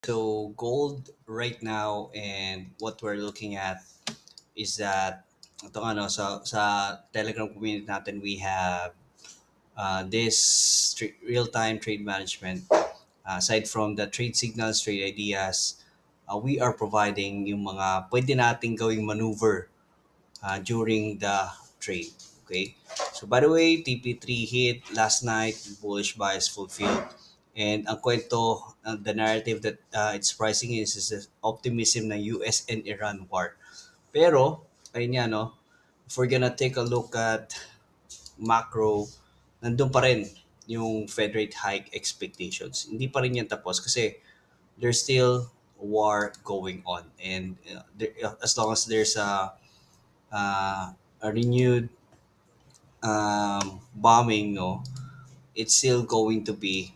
So gold right now and what we're looking at is that ito ano sa Telegram community natin we have this real-time trade management. Aside from the trade signals, trade ideas, we are providing yung mga pwede nating gawing maneuver during the trade. Okay. So by the way, TP3 hit last night, bullish bias fulfilled. And ang kwento, the narrative that it's pricing is the optimism ng US and Iran war. Pero, ayun nga, no, if we're gonna take a look at macro, nandun pa rin yung Fed rate hike expectations. Hindi pa rin yan tapos kasi there's still war going on. And as long as there's a renewed bombing, no, it's still going to be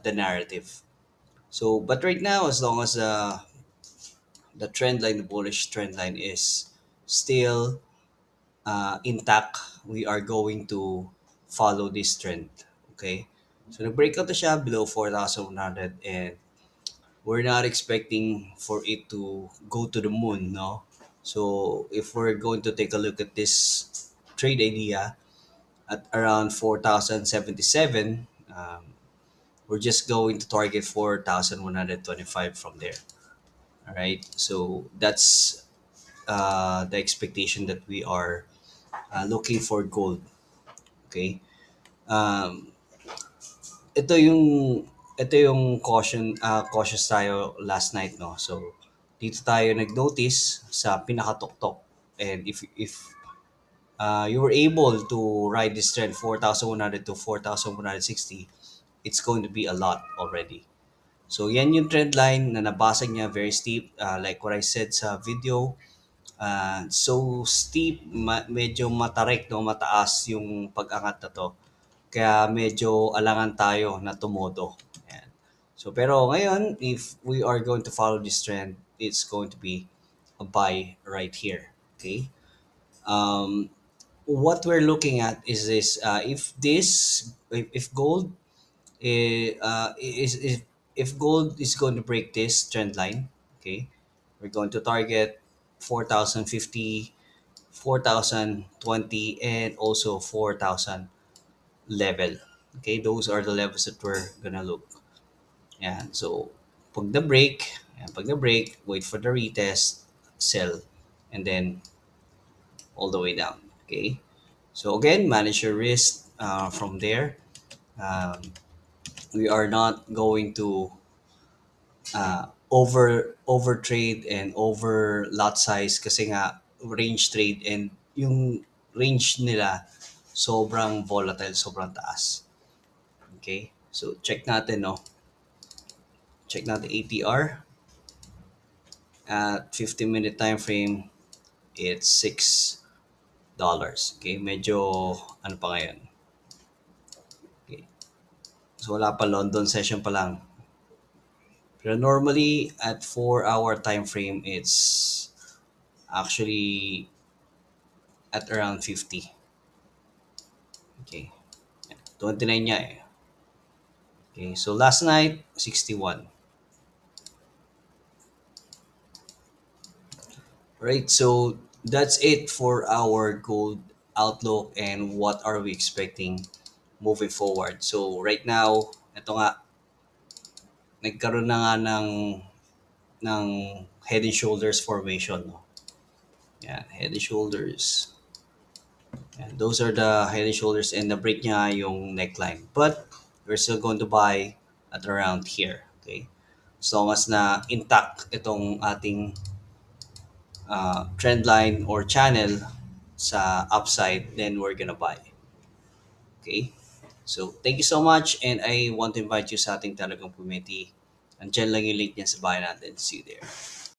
the narrative. So, but right now, as long as the trend line, the bullish trend line is still intact, we are going to follow this trend. Okay? So, nag-breakout na siya below 4,100 and we're not expecting for it to go to the moon, no? So, if we're going to take a look at this trade idea at around 4,077, we're just going to target 4,125 from there. All right. So that's the expectation that we are looking for gold. Okay. Um, ito yung ito yung cautious tayo last night, no. So dito tayo nag-notice sa pinakatuktok, and if you were able to ride this trend 4,100 to 4,160, it's going to be a lot already. So yan yung trend line na nabasa niya, very steep, like what I said sa video. So steep, medyo matarik, no, mataas yung pag-angat na to. Kaya medyo alangan tayo na tumodo. Ayan. So pero ngayon, if we are going to follow this trend, it's going to be a buy right here. Okay? Um, what we're looking at is this: if gold if gold is going to break this trend line, okay, we're going to target 4,050, 4,020, and also 4,000 level. Okay, those are the levels that we're gonna look. Yeah, so pag the break, wait for the retest, sell, and then all the way down. Okay, so again, manage your risk from there. Um, we are not going to over trade and over lot size kasi nga range trade, and yung range nila sobrang volatile, sobrang taas. Okay? So check natin, no. Check natin ATR at 15-minute time frame, it's $6. Okay? Medyo ano pa ngayon. Okay. So wala pa, London session pa lang. Pero normally at 4-hour time frame, it's actually at around 50. Okay. 29 niya eh. Okay, so last night, 61. Right, so that's it for our gold outlook and what are we expecting moving forward. So right now, ito nga, nagkaroon na nga ng head and shoulders formation. No? Yeah, head and shoulders. And those are the head and shoulders, and the break niya yung neckline. But we're still going to buy at around here. Okay? As long as na intact itong ating trend line or channel sa upside, then we're gonna buy. Okay? So, thank you so much, and I want to invite you sa ating Telegram community. Andiyan lang yung link niya sa bahay natin. See you there.